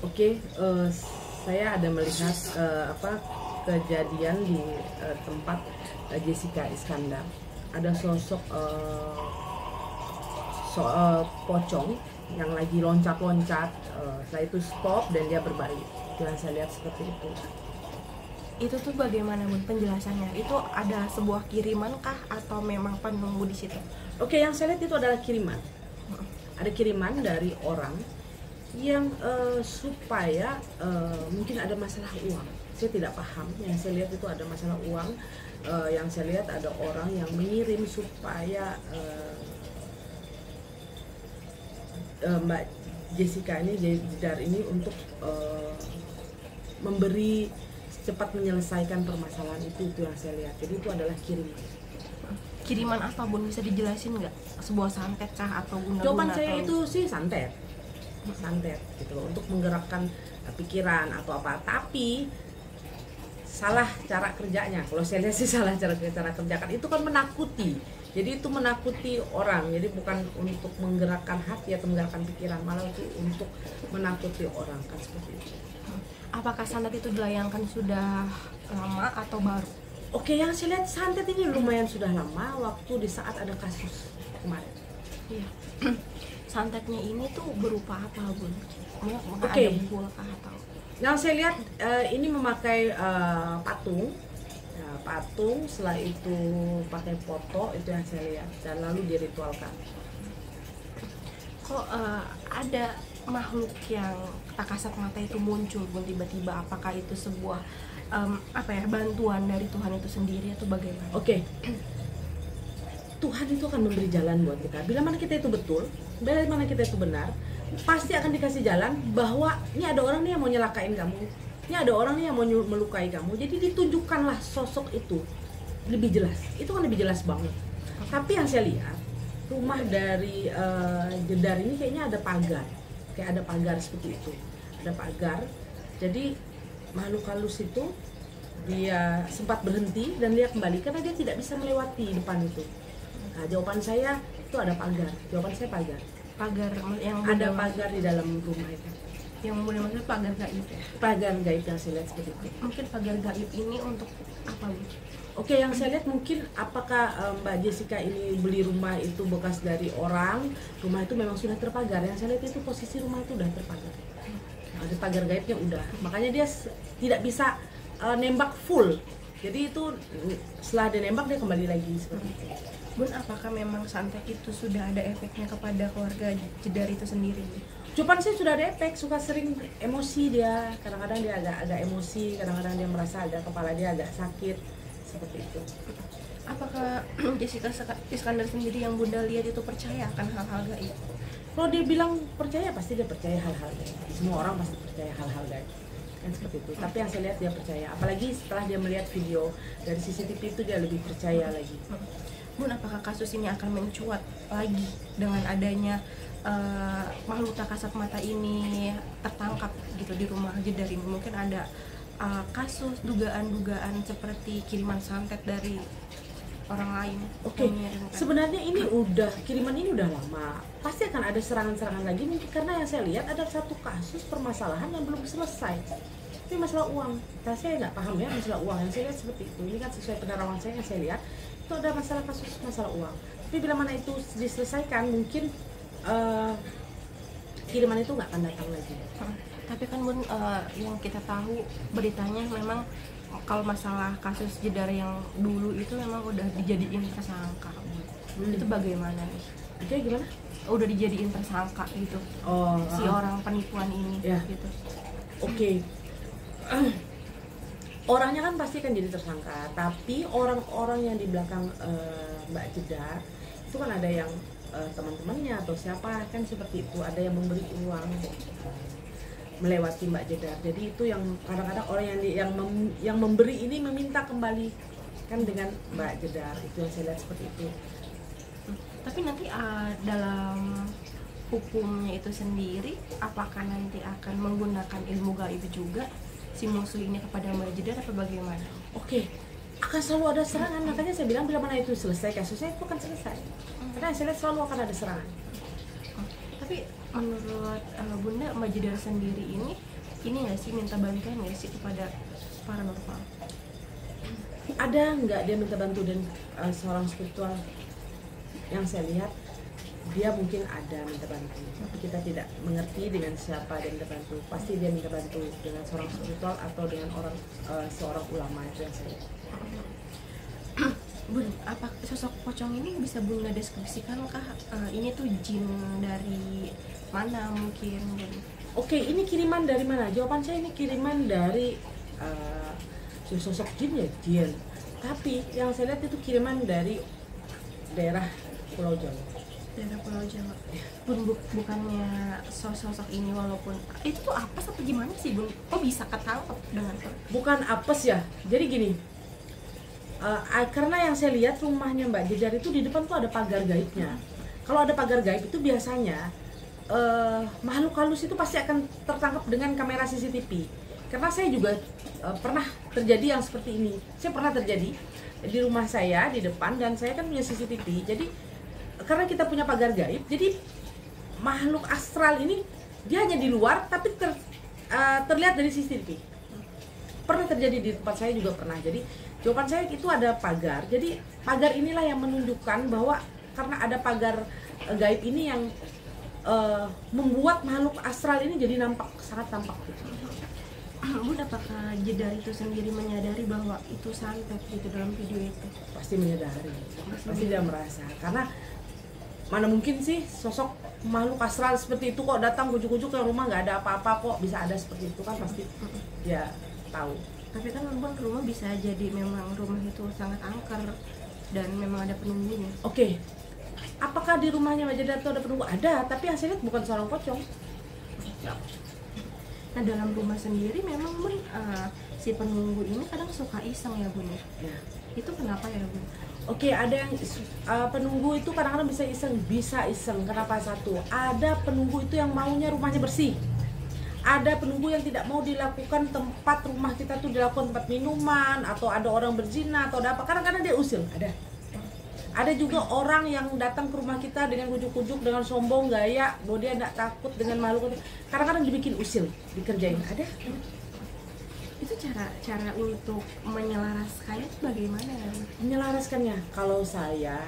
Oke, saya ada melihat kejadian di tempat Jessica Iskandar. Ada sosok pocong yang lagi loncat-loncat. Setelah itu stop dan dia berbalik. Itu yang saya lihat seperti itu. Itu tuh bagaimana Bun penjelasannya? Itu ada sebuah kiriman kah atau memang penunggu di situ? Oke, yang saya lihat itu adalah kiriman. Ada kiriman dari orang yang supaya mungkin ada masalah uang. Saya tidak paham. Yang saya lihat itu ada masalah uang. Yang saya lihat ada orang yang mengirim supaya Mbak Jessica ini, Jedar ini untuk memberi cepat menyelesaikan permasalahan itu yang saya lihat. Jadi itu adalah kiriman. Kiriman apa Bun? Bisa dijelasin nggak? Sebuah santet kah atau guna-guna? Jawaban saya atau... itu sih santet gitu loh, untuk menggerakkan pikiran atau apa. Tapi salah cara kerjanya. Kalau saya lihat sih salah cara kerjakan. Itu kan menakuti. Jadi itu menakuti orang. Jadi bukan untuk menggerakkan hati atau menggerakkan pikiran, malah itu untuk menakuti orang, kan seperti itu. Apakah santet itu dilayangkan sudah lama atau baru? Oke, yang saya lihat santet ini lumayan sudah lama, waktu di saat ada kasus kemarin. Iya. Santetnya ini tuh berupa apa Bun? Oke. Ada bubul kah atau? Yang saya lihat ini memakai patung. Ya, patung, setelah itu pakai foto, itu yang saya lihat, dan lalu diritualkan. Kok ada makhluk yang tak kasat mata itu muncul Bun tiba-tiba? Apakah itu sebuah bantuan dari Tuhan itu sendiri atau bagaimana? Oke. Tuhan itu akan memberi jalan buat kita. Bila mana kita itu betul, bila mana kita itu benar, pasti akan dikasih jalan bahwa ini ada orang nih yang mau nyelakain kamu, ini ada orang nih yang mau melukai kamu. Jadi ditunjukkanlah sosok itu lebih jelas. Itu kan lebih jelas banget. Tapi yang saya lihat, rumah dari Jedar ini kayaknya ada pagar. Kayak ada pagar seperti itu. Ada pagar. Jadi makhluk halus itu dia sempat berhenti dan dia kembali karena dia tidak bisa melewati depan itu. Nah, jawaban saya itu ada pagar. Jawaban saya pagar. Pagar yang Ada pagar di dalam rumah itu. yang mudah maksudnya pagar gaib ya? Pagar gaib yang saya lihat seperti itu. Mungkin pagar gaib ini untuk apa Bu? Oke, yang saya lihat mungkin apakah Mbak Jessica ini beli rumah itu bekas dari orang, rumah itu memang sudah terpagar. Yang saya lihat itu posisi rumah itu udah terpagar. Nah, ada pagar gaibnya udah. Makanya dia tidak bisa nembak full. Jadi itu setelah dia nembak dia kembali lagi seperti itu. Bun, apakah memang santet itu sudah ada efeknya kepada keluarga Jedar itu sendiri? Cuman sih sudah ada efek, suka sering emosi dia. Kadang-kadang dia agak emosi, kadang-kadang dia merasa agak kepala dia agak sakit. Seperti itu. Apakah Jessica Iskandar sendiri yang Bunda lihat itu percaya akan hal-hal gaib? Kalau dia bilang percaya, pasti dia percaya hal-hal gaib. Semua orang pasti percaya hal-hal gaib. Kan seperti itu. Tapi yang saya lihat dia percaya. Apalagi setelah dia melihat video dari CCTV itu dia lebih percaya lagi. Bun, apakah kasus ini akan mencuat lagi dengan adanya makhluk tak kasat mata ini tertangkap gitu di rumah Jedar ini? Mungkin ada kasus dugaan-dugaan seperti kiriman santet dari orang lain. Oke, sebenarnya ini kiriman ini udah lama. Pasti akan ada serangan-serangan lagi mungkin karena yang saya lihat ada satu kasus permasalahan yang belum selesai. Ini masalah uang. Saya nggak paham ya masalah uang. Yang saya lihat seperti itu. Ini kan sesuai penerawan saya yang saya lihat itu ada masalah uang. Tapi bila mana itu diselesaikan mungkin kiriman itu nggak akan datang lagi. Tapi kan Bun, yang kita tahu beritanya memang kalau masalah kasus Jedar yang dulu itu memang udah dijadiin tersangka. Itu bagaimana nih? Oke, gimana? Udah dijadiin tersangka gitu. Si orang penipuan ini ya. gitu. Oke. Orangnya kan pasti kan jadi tersangka, tapi orang-orang yang di belakang Mbak Jedar itu kan ada yang teman-temannya atau siapa kan seperti itu, ada yang memberi uang melewati Mbak Jedar. Jadi itu yang kadang-kadang orang yang memberi ini meminta kembali kan dengan Mbak Jedar. Itu yang saya lihat seperti itu. Tapi nanti dalam hukumnya itu sendiri, apakah nanti akan menggunakan ilmu gaib juga si musuh ini kepada Mbak Jedar atau bagaimana? Oke, akan selalu ada serangan. Makanya saya bilang bila mana itu selesai kasusnya itu akan selesai. Karena saya lihat selalu akan ada serangan. Tapi menurut Bunda, Mbak Jedar sendiri ini nggak sih minta bantuan nggak sih kepada paranormal? Ada nggak dia minta bantu? Dan seorang spiritual yang saya lihat dia mungkin ada minta bantu, tapi kita tidak mengerti dengan siapa dia minta bantu. Pasti dia minta bantu dengan seorang spiritual atau dengan seorang ulama, itu yang saya lihat. Bun, apa sosok pocong ini bisa Bunda deskripsikan kah? Ini tuh jin dari mana mungkin, Bun? Oke, ini kiriman dari mana? Jawaban saya ini kiriman dari sosok jin ya jin. Tapi yang saya lihat itu kiriman dari daerah Pulau Jawa. Daerah Pulau Jawa. Bun, bukannya sosok ini walaupun itu tuh apes atau gimana sih, Bun? Kok bisa ketangkep dengan itu? Bukan apes ya. Jadi gini. Karena yang saya lihat rumahnya Mbak Jedar itu di depan tuh ada pagar gaibnya. Kalau ada pagar gaib itu biasanya makhluk halus itu pasti akan tertangkap dengan kamera CCTV. Karena saya juga pernah terjadi yang seperti ini. Saya pernah terjadi di rumah saya di depan, dan saya kan punya CCTV. Jadi karena kita punya pagar gaib, jadi makhluk astral ini dia hanya di luar tapi terlihat dari CCTV. Pernah terjadi di tempat saya juga pernah. Jadi jawaban saya itu ada pagar. Jadi pagar inilah yang menunjukkan bahwa karena ada pagar gaib ini yang membuat makhluk astral ini jadi sangat tampak gitu. Bun, apakah Jedar itu sendiri menyadari bahwa itu santet gitu dalam video itu? Pasti menyadari, pasti dia merasa. Karena mana mungkin sih sosok makhluk astral seperti itu kok datang ujuk-ujuk ke rumah nggak ada apa-apa kok bisa ada seperti itu, kan pasti dia tahu. Tapi kan Bun, rumah bisa jadi memang rumah itu sangat angker dan memang ada penunggunya. Oke, apakah di rumahnya Mbak Jedar itu ada penunggu? Ada, tapi yang saya lihat bukan seorang pocong. Nah, dalam rumah sendiri memang Bun, si penunggu ini kadang suka iseng ya Bun ya? Ya. Itu kenapa ya Bun? Oke, ada yang penunggu itu kadang-kadang bisa iseng. Kenapa? Satu, ada penunggu itu yang maunya rumahnya bersih. Ada penunggu yang tidak mau dilakukan tempat rumah kita tuh dilakukan tempat minuman, atau ada orang berzina atau ada apa. Kadang-kadang dia usil, ada. Ada juga orang yang datang ke rumah kita dengan ujuk-ujuk, dengan sombong, gaya bahwa dia tidak takut dengan makhluk. Kadang-kadang dibikin usil, dikerjain. Ada. Itu cara untuk menyelaraskannya itu bagaimana ya? Menyelaraskannya, kalau saya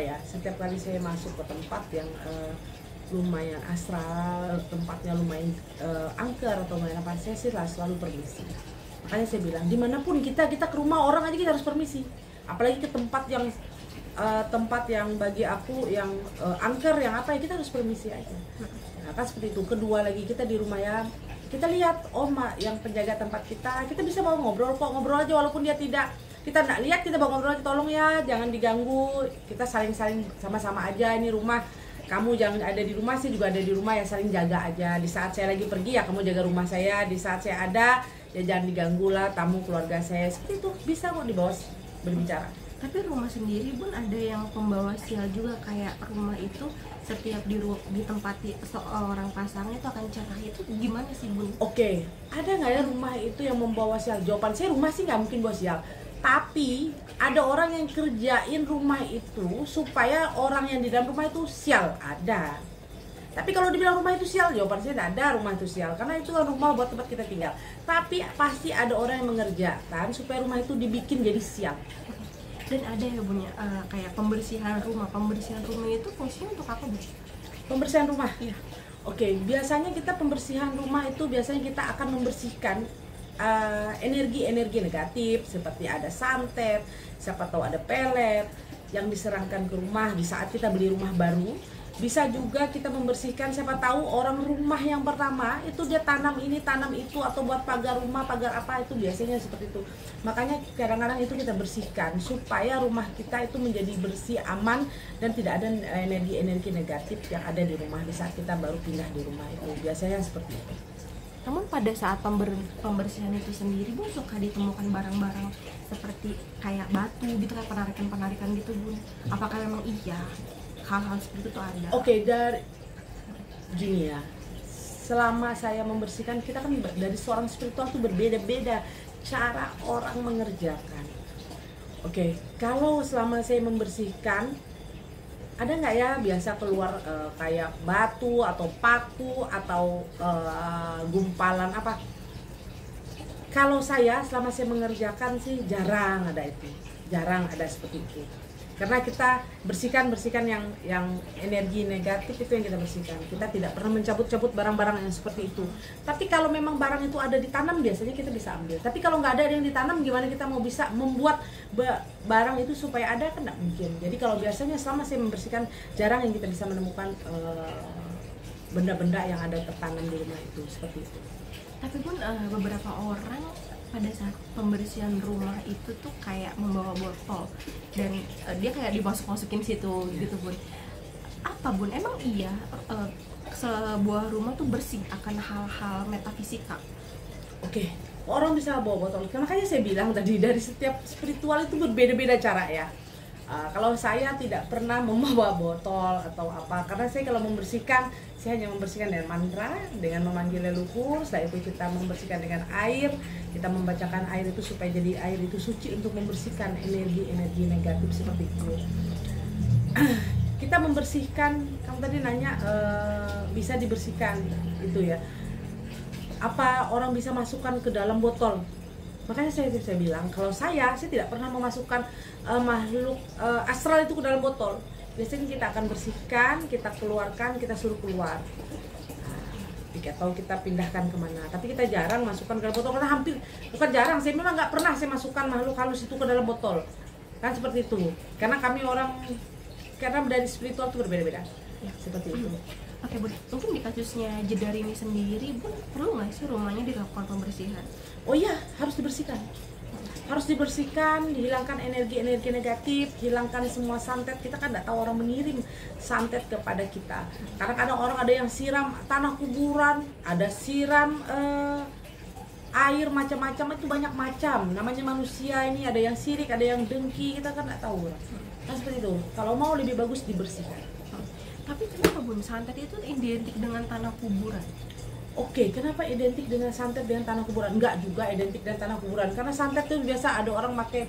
ya, setiap kali saya masuk ke tempat yang lumayan astral, tempatnya lumayan angker atau lumayan apa, saya sih selalu permisi. Makanya saya bilang, dimanapun kita ke rumah orang aja kita harus permisi, apalagi ke tempat yang bagi aku yang angker, yang apa ya, kita harus permisi aja. Nah, kan seperti itu. Kedua lagi, kita di rumah ya, kita lihat yang penjaga tempat kita bisa bawa ngobrol aja, walaupun dia kita nggak lihat, kita bawa ngobrol aja, tolong ya jangan diganggu, kita saling sama-sama aja, ini rumah kamu jangan ada di rumah, saya juga ada di rumah ya, saling jaga aja. Di saat saya lagi pergi ya kamu jaga rumah saya, di saat saya ada ya jangan diganggu lah tamu keluarga saya, seperti itu. Bisa kok dibawa berbicara. Tapi rumah sendiri Bun ada yang pembawa sial juga, kayak rumah itu setiap ditempati seorang pasangan itu akan cerah, itu gimana sih Bun? Oke, ada nggak ya rumah itu yang membawa sial? Jawaban saya, rumah sih nggak mungkin bawa sial. Tapi ada orang yang kerjain rumah itu supaya orang yang di dalam rumah itu sial, ada. Tapi kalau dibilang rumah itu sial, jawaban saya tidak ada rumah itu sial, karena itu kan rumah buat tempat kita tinggal. Tapi pasti ada orang yang mengerjakan supaya rumah itu dibikin jadi sial. Dan ada ya Bun ya, kayak pembersihan rumah itu fungsinya untuk apa Bun? Pembersihan rumah? Iya. Oke, biasanya kita pembersihan rumah itu biasanya kita akan membersihkan energi-energi negatif, seperti ada santet, siapa tahu ada pelet yang diserahkan ke rumah di saat kita beli rumah baru. Bisa juga kita membersihkan, siapa tahu orang rumah yang pertama itu dia tanam ini tanam itu, atau buat pagar rumah, pagar apa, itu biasanya seperti itu. Makanya kadang-kadang itu kita bersihkan supaya rumah kita itu menjadi bersih, aman, dan tidak ada energi-energi negatif yang ada di rumah di saat kita baru pindah di rumah itu. Biasanya seperti itu. Namun pada saat pembersihan itu sendiri Bun, suka ditemukan barang-barang seperti kayak batu gitu, kayak penarikan gitu Bun. Apakah memang iya hal-hal seperti itu ada? Oke, dari gini ya, selama saya membersihkan, kita kan dari seorang spiritual itu berbeda-beda cara orang mengerjakan. Oke, kalau selama saya membersihkan, ada nggak ya biasa keluar kayak batu atau paku atau gumpalan apa. Kalau saya selama saya mengerjakan sih jarang ada itu, jarang ada seperti itu. Karena kita bersihkan yang energi negatif itu yang kita bersihkan. Kita tidak pernah mencabut-cabut barang-barang yang seperti itu. Tapi kalau memang barang itu ada ditanam, biasanya kita bisa ambil. Tapi kalau nggak ada yang ditanam, gimana kita mau bisa membuat barang itu supaya ada, kan nggak mungkin. Jadi kalau biasanya selama saya membersihkan, jarang yang kita bisa menemukan benda-benda yang ada tertanam di rumah itu, seperti itu. Tapi pun beberapa orang pada saat pembersihan rumah itu tuh kayak membawa botol dan dia kayak dimasukin situ gitu Bun. Apa Bun? Emang iya sebuah rumah tuh bersih akan hal-hal metafisika? Oke, orang bisa bawa botol. Makanya saya bilang tadi dari setiap spiritual itu berbeda-beda cara ya. Kalau saya tidak pernah membawa botol atau apa, karena saya kalau membersihkan, saya hanya membersihkan dengan mantra, dengan memanggil leluhur. Setelah itu kita membersihkan dengan air, kita membacakan air itu supaya jadi air itu suci untuk membersihkan energi-energi negatif seperti itu. Kita membersihkan, kamu tadi nanya bisa dibersihkan itu ya. Apa orang bisa masukkan ke dalam botol? Makanya saya bilang, kalau saya tidak pernah memasukkan makhluk astral itu ke dalam botol. Biasanya kita akan bersihkan, kita keluarkan, kita suruh keluar. Atau kita pindahkan kemana. Tapi kita jarang masukkan ke dalam botol, karena hampir, bukan jarang, saya memang nggak pernah saya masukkan makhluk halus itu ke dalam botol. Kan seperti itu. Karena kami karena dari spiritual itu berbeda-beda. Ya, seperti itu. Oke Bun, mungkin di kasusnya Jedar ini sendiri Bun, perlu nggak sih rumahnya dilakukan pembersihan? Oh iya, harus dibersihkan. Harus dibersihkan, dihilangkan energi-energi negatif, hilangkan semua santet. Kita kan nggak tahu orang mengirim santet kepada kita. Karena kadang orang ada yang siram tanah kuburan, ada siram air, macam-macam, itu banyak macam. Namanya manusia ini, ada yang sirik, ada yang dengki, kita kan nggak tahu. Nah seperti itu. Kalau mau lebih bagus dibersihkan. Tapi kenapa Bun, santet itu identik dengan tanah kuburan? Oke, kenapa identik dengan santet dengan tanah kuburan? Enggak juga identik dengan tanah kuburan, karena santet itu biasa ada orang pakai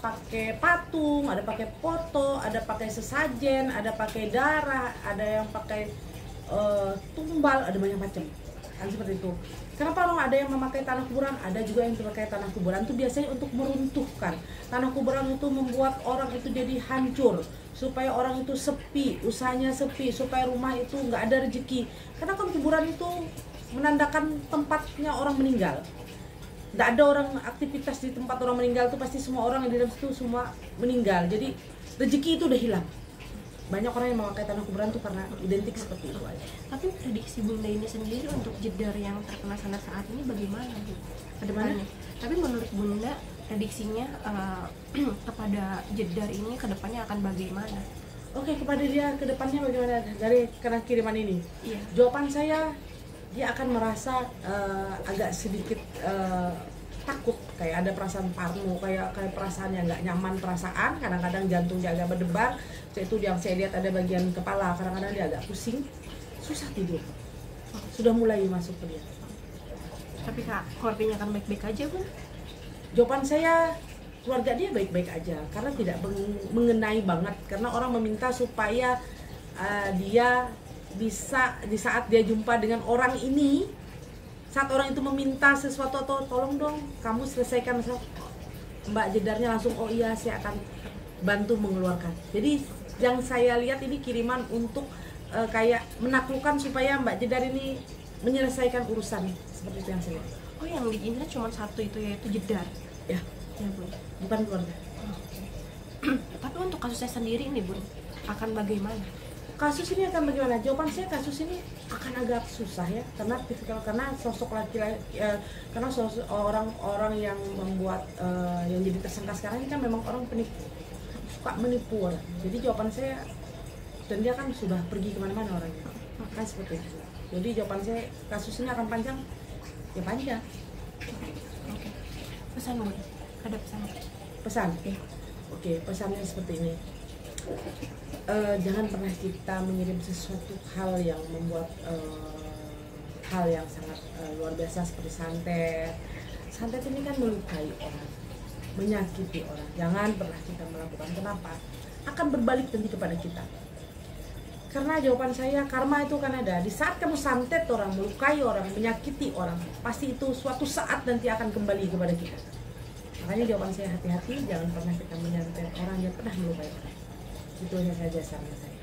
pakai patung, ada pakai foto, ada pakai sesajen, ada pakai darah, ada yang pakai tumbal, ada banyak macam. Kan seperti itu. Kenapa orang ada yang memakai tanah kuburan? Ada juga yang memakai tanah kuburan itu biasanya untuk meruntuhkan. Tanah kuburan itu membuat orang itu jadi hancur, supaya orang itu sepi, usahanya sepi, supaya rumah itu nggak ada rezeki. Karena kan kuburan itu menandakan tempatnya orang meninggal. Nggak ada orang aktivitas di tempat orang meninggal itu, pasti semua orang yang di dalam situ semua meninggal. Jadi rezeki itu udah hilang. Banyak orang yang memakai tanah kuburan tuh karena identik seperti itu aja. Tapi prediksi Bunda ini sendiri untuk Jedar yang terkena santet saat ini bagaimana Bu? Kedepannya? Tapi menurut Bunda prediksinya kepada Jedar ini kedepannya akan bagaimana? Oke, kepada dia kedepannya bagaimana dari kena kiriman ini? Iya. Jawaban saya, dia akan merasa agak sedikit takut, kayak ada perasaan parno, kayak perasaan yang nggak nyaman, perasaan kadang-kadang jantungnya agak berdebar. Itu yang saya lihat ada bagian kepala, kadang-kadang dia agak pusing, susah tidur, sudah mulai masuk ke dia. Tapi Kak, keluarganya akan baik-baik aja Bun? Jawaban saya, keluarga dia baik-baik aja, karena tidak mengenai banget, karena orang meminta supaya dia bisa di saat dia jumpa dengan orang ini, saat orang itu meminta sesuatu atau tolong dong kamu selesaikan Mbak Jedarnya, langsung oh iya saya akan bantu mengeluarkan. Jadi yang saya lihat ini kiriman untuk kayak menaklukkan supaya Mbak Jedar ini menyelesaikan urusan, seperti itu yang saya lihat. Oh, yang diinginkan cuma satu itu, yaitu Jedar. Ya, Bun. bukan keluarga. Tapi untuk kasusnya sendiri nih Bun, akan bagaimana? Kasus ini akan bagaimana? Jawaban saya, kasus ini akan agak susah ya, karena sosok laki-laki, karena sosok orang-orang yang membuat yang jadi tersangka sekarang ini kan memang orang penipu, suka menipu orang. Jadi jawaban saya, dan dia kan sudah pergi kemana-mana orangnya, kan seperti itu. Jadi jawaban saya, kasus ini akan panjang, ya panjang. Oke. Pesan Bun, ada pesan? Pesan? Oke, pesannya seperti ini. Jangan pernah kita mengirim sesuatu hal yang membuat hal yang sangat luar biasa seperti santet. Santet ini kan melukai orang, menyakiti orang. Jangan pernah kita melakukan. Kenapa? akan berbalik nanti kepada kita. Karena jawaban saya, karma itu kan ada. Di saat kamu santet orang, melukai orang, menyakiti orang, pasti itu suatu saat nanti akan kembali kepada kita. Makanya jawaban saya, hati-hati, jangan pernah kita menyantet orang yang pernah melukai orang. Itu saja saran saya.